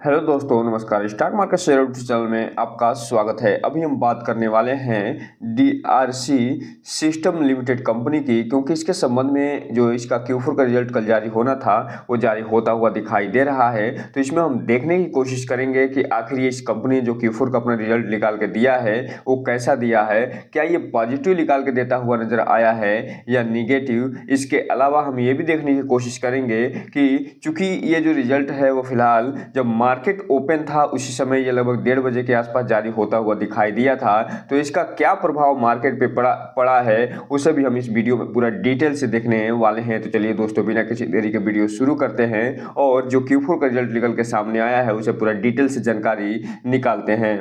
Hello दोस्तों, नमस्कार। Stock market share channel में आपका स्वागत है। अभी हम बात करने वाले हैं डीआरसी सिस्टम लिमिटेड कंपनी की, क्योंकि इसके संबंध में जो इसका Q4 का रिजल्ट कल जारी होना था वो जारी होता हुआ दिखाई दे रहा है। तो इसमें हम देखने की कोशिश करेंगे कि आखिर ये इस कंपनी जो Q4 का अपना रिजल्ट निकाल के दिया है वो कैसा दिया है, क्या ये पॉजिटिव निकाल के देता हुआ नजर आया है या निगेटिव। इसके अलावा हम ये भी देखने की कोशिश करेंगे कि चूंकि ये जो रिजल्ट है वो फिलहाल जब मार्केट ओपन था उसी समय ये लगभग 1:30 बजे के आसपास जारी होता हुआ दिखाई दिया था, तो इसका क्या प्रभाव मार्केट पे पड़ा है उसे भी हम इस वीडियो में पूरा डिटेल से देखने वाले हैं। तो चलिए दोस्तों, बिना किसी देरी के वीडियो शुरू करते हैं और जो Q4 का रिजल्ट निकल के सामने आया है उसे पूरा डिटेल से जानकारी निकालते हैं।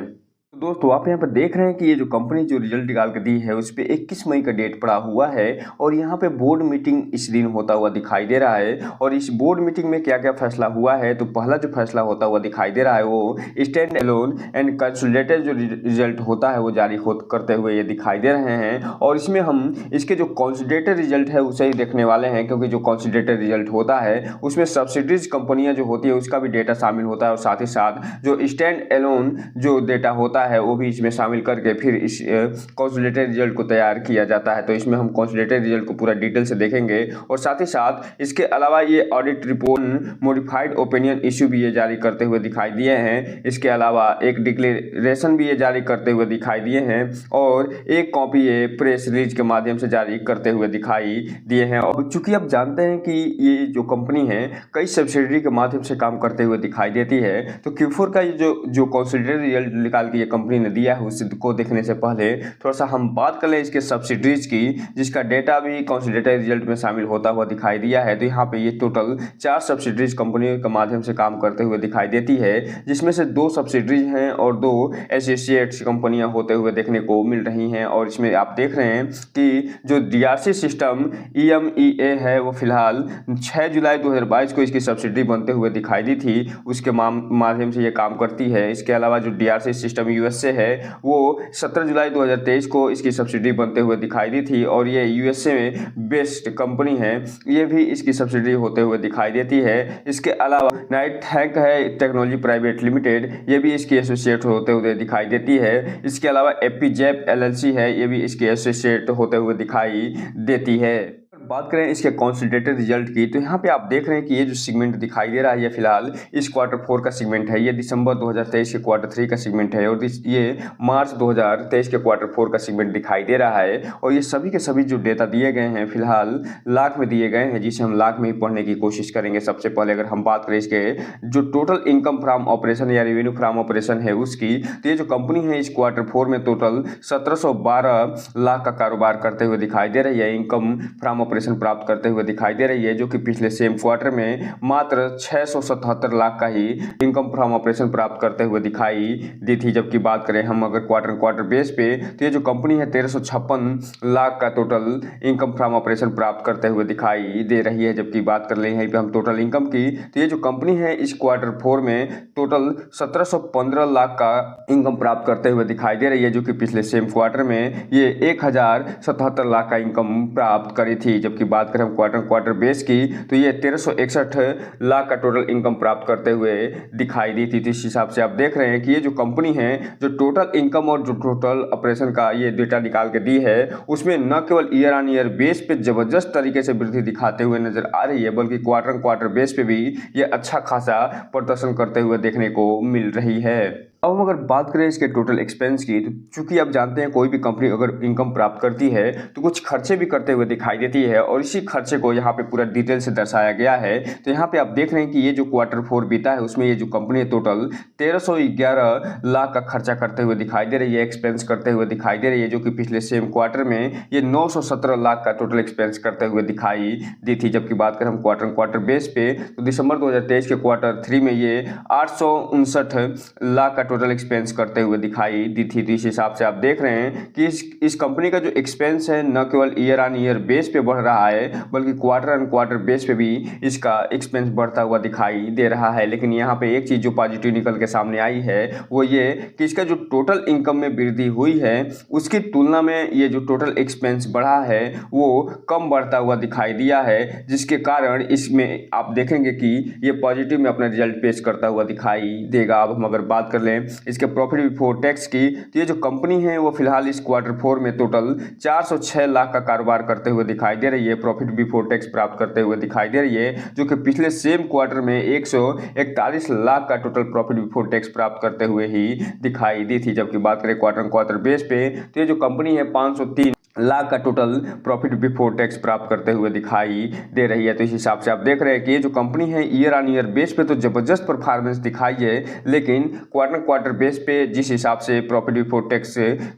तो दोस्तों, आप यहाँ पर देख रहे हैं कि ये जो कंपनी जो रिजल्ट निकाल के दी है उस पर 21 मई का डेट पड़ा हुआ है और यहाँ पे बोर्ड मीटिंग इस दिन होता हुआ दिखाई दे रहा है। और इस बोर्ड मीटिंग में क्या क्या फैसला हुआ है, तो पहला जो फैसला होता हुआ दिखाई दे रहा है वो स्टैंड अलोन एंड कंसोलिडेटेड जो रिजल्ट होता है वो जारी करते हुए ये दिखाई दे रहे हैं। और इसमें हम इसके जो कंसोलिडेटेड रिजल्ट है उसे ही देखने वाले हैं, क्योंकि जो कंसोलिडेटेड रिजल्ट होता है उसमें सब्सिडीज कंपनियां जो होती है उसका भी डेटा शामिल होता है और साथ ही साथ जो स्टैंड अलोन जो डेटा होता है वो भी इसमें शामिल करके फिर इस कंसोलिडेटेड रिजल्ट को तैयार किया जाता है। तो इसमें हम कंसोलिडेटेड रिजल्ट को पूरा डिटेल से देखेंगे और साथ ही साथ इसके अलावा ये audit report modified opinion issue भी ये जारी करते हुए दिखाई दिए हैं। इसके अलावा एक डिक्लेरेशन भी ये जारी करते हुए दिखाई दिए हैं और एक कॉपी ये प्रेस रिलीज के माध्यम से जारी करते हुए दिखाई दिए हैं। और चूंकि आप जानते हैं कि ये जो कंपनी है कई सब्सिडरी के माध्यम से काम करते हुए दिखाई देती है, तो Q4 का ये जो कंसोलिडेटेड रिजल्ट निकाल के ये कंपनी ने दिया है उसको देखने से पहले थोड़ा सा हम बात कर लें इसके सब्सिडरीज की, जिसका डेटा भी कंसोलिडेटेड रिजल्ट में शामिल होता हुआ दिखाई दिया है। तो यहाँ पे ये टोटल 4 सब्सिडरीज कंपनियों के माध्यम से काम करते हुए दिखाई देती है, जिसमें से 2 सब्सिडरीज हैं और 2 एसोसिएट्स कंपनियां होते हुए देखने को मिल रही हैं। और इसमें आप देख रहे हैं कि जो डीआरसी सिस्टम EMEA है वो फिलहाल 6 जुलाई 2022 को इसकी सब्सिडरी बनते हुए दिखाई दी थी, उसके माध्यम से ये काम करती है। इसके अलावा जो डीआरसी सिस्टम USA है वो 17 जुलाई 2023 को इसकी सब्सिडी बनते हुए दिखाई दी थी और ये USA में बेस्ड कंपनी है, ये भी इसकी सब्सिडी होते हुए दिखाई देती है। इसके अलावा नाइट थैंक है टेक्नोलॉजी प्राइवेट लिमिटेड, ये भी इसकी एसोसिएट होते हुए दिखाई देती है। इसके अलावा एपीजेप LLC है, ये भी इसकी एसोसिएट होते हुए दिखाई देती है। बात करें इसके कंसोलिडेटेड रिजल्ट की, तो यहाँ पे आप देख रहे हैं कि ये जो सेगमेंट दिखाई दे रहा है ये फिलहाल इस Q4 का सेगमेंट है, ये दिसंबर 2023 के Q3 का सेगमेंट है और ये मार्च 2023 के Q4 का सेगमेंट दिखाई दे रहा है। और ये सभी के सभी जो डेटा दिए गए हैं फिलहाल लाख में दिए गए हैं, जिसे हम लाख में ही पढ़ने की कोशिश करेंगे। सबसे पहले अगर हम बात करें इसके जो टोटल इनकम फ्रॉम ऑपरेशन या रेवेन्यू फ्रॉम ऑपरेशन है उसकी, तो ये जो कंपनी है इस Q4 में टोटल 1712 लाख का कारोबार करते हुए दिखाई दे रही है, इनकम फ्रॉम ऑपरेशन प्राप्त करते हुए दिखाई दे रही है, जो कि पिछले सेम क्वार्टर में मात्र 677 लाख का ही इनकम फ्रॉम ऑपरेशन प्राप्त करते हुए दिखाई दी थी। जबकि बात करें हम अगर क्वार्टर बेस पे, तो ये जो कंपनी है 1356 लाख का टोटल इनकम फ्रॉम ऑपरेशन प्राप्त करते हुए दिखाई दे रही है। जबकि बात कर ले यहीं पे हम टोटल इनकम की, तो ये जो कंपनी है इस Q4 में टोटल 1715 लाख का इनकम प्राप्त करते हुए दिखाई दे रही है, जो कि पिछले सेम क्वार्टर में ये 1077 लाख का इनकम प्राप्त करी थी। जबकि बात करें हम क्वार्टर बेस की, तो ये 1361 लाख का टोटल इनकम प्राप्त करते हुए दिखाई दी थी। इस हिसाब से आप देख रहे हैं कि ये जो कंपनी है जो टोटल इनकम और जो टोटल ऑपरेशन का ये डेटा निकाल के दी है उसमें न केवल ईयर ऑन ईयर बेस पे जबरदस्त तरीके से वृद्धि दिखाते हुए नजर आ रही है, बल्कि क्वार्टर बेस पे भी ये अच्छा खासा प्रदर्शन करते हुए देखने को मिल रही है। अब हम अगर बात करें इसके टोटल एक्सपेंस की, तो चूंकि आप जानते हैं कोई भी कंपनी अगर इनकम प्राप्त करती है तो कुछ खर्चे भी करते हुए दिखाई देती है और इसी खर्चे को यहाँ पे पूरा डिटेल से दर्शाया गया है। तो यहाँ पे आप देख रहे हैं कि ये जो Q4 बीता है उसमें ये जो कंपनी है टोटल 1311 लाख का खर्चा करते हुए दिखाई दे रही है, एक्सपेंस करते हुए दिखाई दे रही है, जो कि पिछले सेम क्वार्टर में ये 917 लाख का टोटल एक्सपेंस करते हुए दिखाई दी थी। जबकि बात करें हम क्वार्टर बेस पे, तो दिसंबर 2023 के Q3 में ये 859 लाख का टोटल एक्सपेंस करते हुए दिखाई दी थी। तो इस हिसाब से आप देख रहे हैं कि इस कंपनी का जो एक्सपेंस है न केवल ईयर ऑन ईयर बेस पे बढ़ रहा है बल्कि क्वार्टर ऑन क्वार्टर बेस पे भी इसका एक्सपेंस बढ़ता हुआ दिखाई दे रहा है। लेकिन यहाँ पे एक चीज़ जो पॉजिटिव निकल के सामने आई है वो ये कि इसका जो टोटल इनकम में वृद्धि हुई है उसकी तुलना में ये जो टोटल एक्सपेंस बढ़ा है वो कम बढ़ता हुआ दिखाई दिया है, जिसके कारण इसमें आप देखेंगे कि ये पॉजिटिव में अपना रिजल्ट पेश करता हुआ दिखाई देगा। अब हम अगर बात कर लें इसके प्रॉफिट बिफोर टैक्स की, तो ये जो कंपनी है वो फिलहाल इस क्वार्टर 4 में टोटल 406 लाख का कारोबार करते हुए दिखाई दे रही है, प्रॉफिट बिफोर टैक्स प्राप्त करते हुए दिखाई दे रही है, जो कि पिछले सेम क्वार्टर में 141 लाख का टोटल प्रॉफिट बिफोर टैक्स प्राप्त करते हुए ही दिखाई दी थी। जबकि बात करें क्वार्टर बेस पे, तो ये जो कंपनी है 503 लाख का टोटल प्रॉफिट बिफोर टैक्स प्राप्त करते हुए दिखाई दे रही है। तो इस हिसाब से आप देख रहे हैं कि ये जो कंपनी है ईयर ऑन ईयर बेस पे तो जबरदस्त परफॉर्मेंस दिखाई है, लेकिन क्वार्टर बेस पे जिस हिसाब से प्रॉफिट बिफोर टैक्स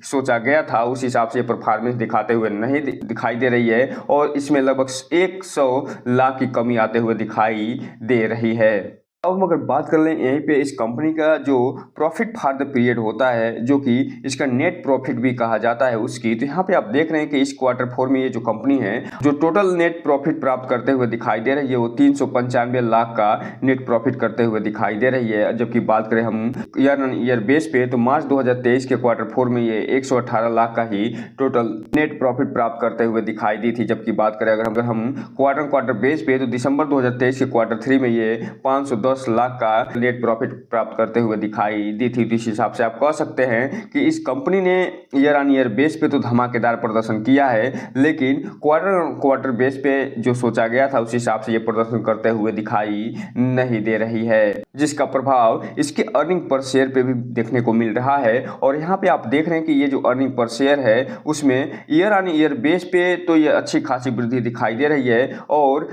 सोचा गया था उस हिसाब से परफॉर्मेंस दिखाते हुए नहीं दिखाई दे रही है और इसमें लगभग 100 लाख की कमी आते हुए दिखाई दे रही है। अब हम अगर बात कर लें यहीं पे इस कंपनी का जो प्रॉफिट फॉर द पीरियड होता है, जो कि इसका नेट प्रॉफिट भी कहा जाता है उसकी, तो यहाँ पे आप देख रहे हैं कि इस क्वार्टर 4 में ये जो कंपनी है जो टोटल नेट प्रॉफिट प्राप्त करते हुए दिखाई दे रही है वो 395 लाख का नेट प्रॉफिट करते हुए दिखाई दे रही है। जबकि बात करें हम ईयर ऑन ईयर बेस पे, तो मार्च 2023 के क्वार्टर 4 में ये 118 लाख का ही टोटल नेट प्रॉफिट प्राप्त करते हुए दिखाई दी थी। जबकि बात करें अगर हम क्वार्टर बेस पे, तो दिसंबर 2023 के क्वार्टर 3 में ये 510 लाख का नेट प्रॉफिट प्राप्त करते हुए दिखाई दी थी। इस हिसाब से आप कह सकते हैं कि इस कंपनी ने ईयर ऑन ईयर बेस पे तो धमाकेदार प्रदर्शन किया है, लेकिन क्वार्टर बेस पे जो सोचा गया था उस हिसाब से ये प्रदर्शन करते हुए दिखाई नहीं दे रही है, जिसका प्रभाव इसके अर्निंग पर शेयर पे भी देखने को मिल रहा है। और यहाँ पे आप देख रहे हैं कि ये जो अर्निंग पर शेयर है उसमें ईयर ऑन ईयर बेस पे तो ये अच्छी खासी वृद्धि दिखाई दे रही है और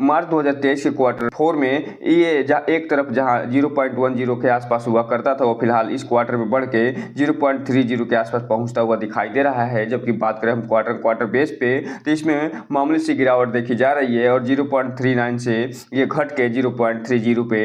मार्च 2023 के क्वार्टर 4 में ये एक तरफ जहां 0.10 के आसपास हुआ करता था वो फिलहाल इस क्वार्टर में बढ़ के 0.30 के आसपास पहुंचता हुआ दिखाई दे रहा है। जबकि बात करें हम क्वार्टर बेस पे, तो इसमें मामूली सी गिरावट देखी जा रही है और 0.39 से ये घट के 0.30 पे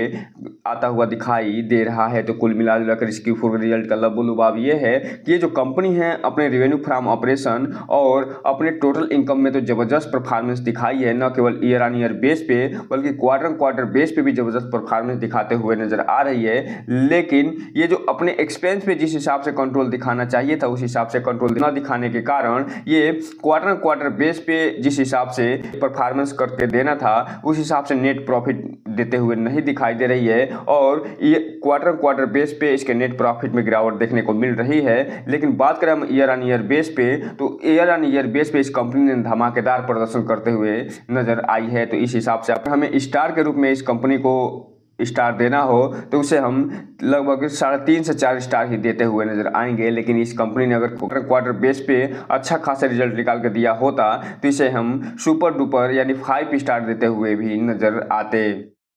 आता हुआ दिखाई दे रहा है। तो कुल मिलाकर इसकी फुल रिजल्ट का लबोलुबाब ये है कि ये जो कंपनी है अपने रेवेन्यू फ्रॉम ऑपरेशन और अपने टोटल इनकम में तो जबरदस्त परफॉर्मेंस दिखाई है, न केवल ईयर ऑन ईयर बेस पे बल्कि क्वार्टर बेस पे भी जबरदस्त परफॉर्मेंस दिखाते हुए नजर आ रही है। लेकिन ये जो अपने एक्सपेंस पे जिस हिसाब से कंट्रोल दिखाना चाहिए था उस हिसाब से कंट्रोल न दिखाने के कारण ये क्वार्टर बेस पे जिस हिसाब से परफॉर्मेंस करके देना था उस हिसाब से नेट प्रॉफिट देते हुए नहीं दिखाई दे रही है और ये क्वार्टर बेस पे इसके नेट प्रॉफिट में गिरावट देखने को मिल रही है। लेकिन बात करें हम ईयर ऑन ईयर बेस पे, तो ईयर ऑन ईयर बेस पे इस कंपनी ने धमाकेदार प्रदर्शन करते हुए नजर आई है। तो इस हिसाब से हमें स्टार के रूप में इस कंपनी को स्टार देना हो तो उसे हम लगभग 3.5 से 4 स्टार ही देते हुए नजर आएंगे। लेकिन इस कंपनी ने अगर क्वार्टर बेस पे अच्छा खासा रिजल्ट निकाल कर दिया होता तो इसे हम सुपर डुपर यानी 5 स्टार देते हुए भी नजर आते।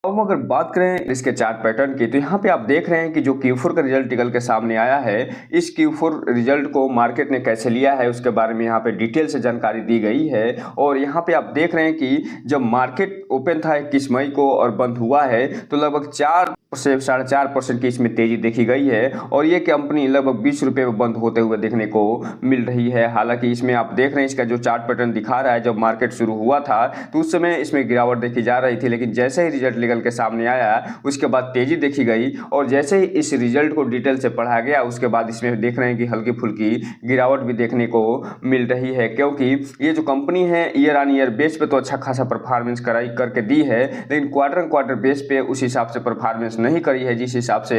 अब अगर बात करें इसके चार्ट पैटर्न की, तो यहाँ पे आप देख रहे हैं कि जो Q4 का रिजल्ट निकल के सामने आया है, इस Q4 रिजल्ट को मार्केट ने कैसे लिया है उसके बारे में यहाँ पे डिटेल से जानकारी दी गई है। और यहाँ पे आप देख रहे हैं कि जब मार्केट ओपन था 21 मई को और बंद हुआ है तो लगभग 4 से 4.5% की इसमें तेजी देखी गई है और ये कंपनी लगभग 20 रुपये में बंद होते हुए देखने को मिल रही है। हालांकि इसमें आप देख रहे हैं इसका जो चार्ट पैटर्न दिखा रहा है, जब मार्केट शुरू हुआ था तो उस समय इसमें गिरावट देखी जा रही थी, लेकिन जैसे ही रिजल्ट निकल के सामने आया उसके बाद तेजी देखी गई और जैसे ही इस रिजल्ट को डिटेल से पढ़ा गया उसके बाद इसमें देख रहे हैं कि हल्की फुल्की गिरावट भी देखने को मिल रही है। क्योंकि ये जो कंपनी है ईयर ऑन ईयर बेस पे तो अच्छा खासा परफॉर्मेंस करके दी है, लेकिन क्वार्टर बेस पे उस हिसाब से परफॉर्मेंस नहीं करी है जिस हिसाब से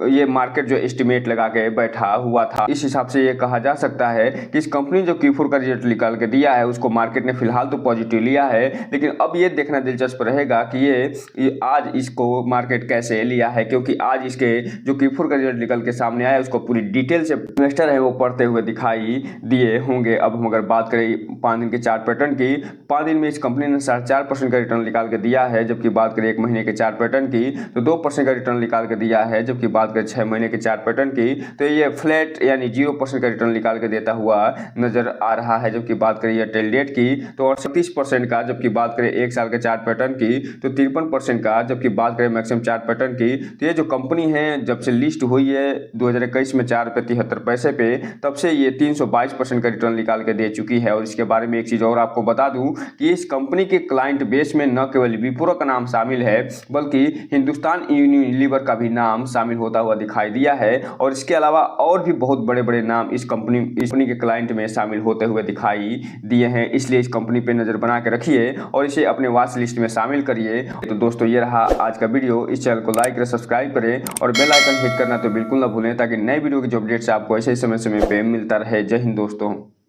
ये मार्केट जो एस्टिमेट लगा के बैठा हुआ था। इस हिसाब से ये कहा जा सकता है कि इस कंपनी जो Q4 का रिजल्ट निकाल के दिया है उसको मार्केट ने फिलहाल तो पॉजिटिव लिया है, लेकिन अब ये देखना दिलचस्प रहेगा कि ये आज इसको मार्केट कैसे लिया है, क्योंकि आज इसके जो Q4 का रिजल्ट निकल के सामने आया उसको पूरी डिटेल से इन्वेस्टर है वो पढ़ते हुए दिखाई दिए होंगे। अब हम अगर बात करें 5 दिन के चार्ट पैटर्न की, 5 दिन में इस कंपनी ने 4.5% का रिटर्न निकाल के दिया है। जबकि बात करें 1 महीने के चार्ट पैटर्न की तो 2% का रिटर्न निकाल के दिया है। जबकि बात करें 6 महीने के चार्ट पैटर्न की तो ये फ्लैट यानी 0% का रिटर्न निकाल के देता हुआ नजर आ रहा है। जबकि बात करें टेल डेट की तो 38% का, जबकि बात करें 1 साल के चार्ट पैटर्न की तो 53% का का, जबकि बात करें मैक्सिमम चार्ट पैटर्न की, तो ये जो कंपनी है जब से लिस्ट हुई है 2021 में ₹4.73 पे, तब से ये 322% का रिटर्न निकाल के दे चुकी है। और इसके बारे में एक चीज़ और आपको बता दूं कि इस कंपनी के क्लाइंट बेस में न केवल विप्रो का नाम शामिल है, बल्कि हिंदुस्तान यूनिलीवर का भी नाम शामिल होता हुआ दिखाई दिया है। और इसके अलावा और भी बहुत बड़े बड़े नाम इस कंपनी के क्लाइंट में शामिल होते हुए दिखाई दिए हैं। इसलिए इस कंपनी पे नज़र बना के रखिए और इसे अपने वॉच लिस्ट में शामिल करिए। तो दोस्तों, ये रहा आज का वीडियो। इस चैनल को लाइक करें, सब्सक्राइब करें और बेल आइकन हिट करना तो बिल्कुल ना भूलें, ताकि नए वीडियो की जो अपडेट्स आपको ऐसे समय समय पे मिलता रहे। जय हिंद दोस्तों।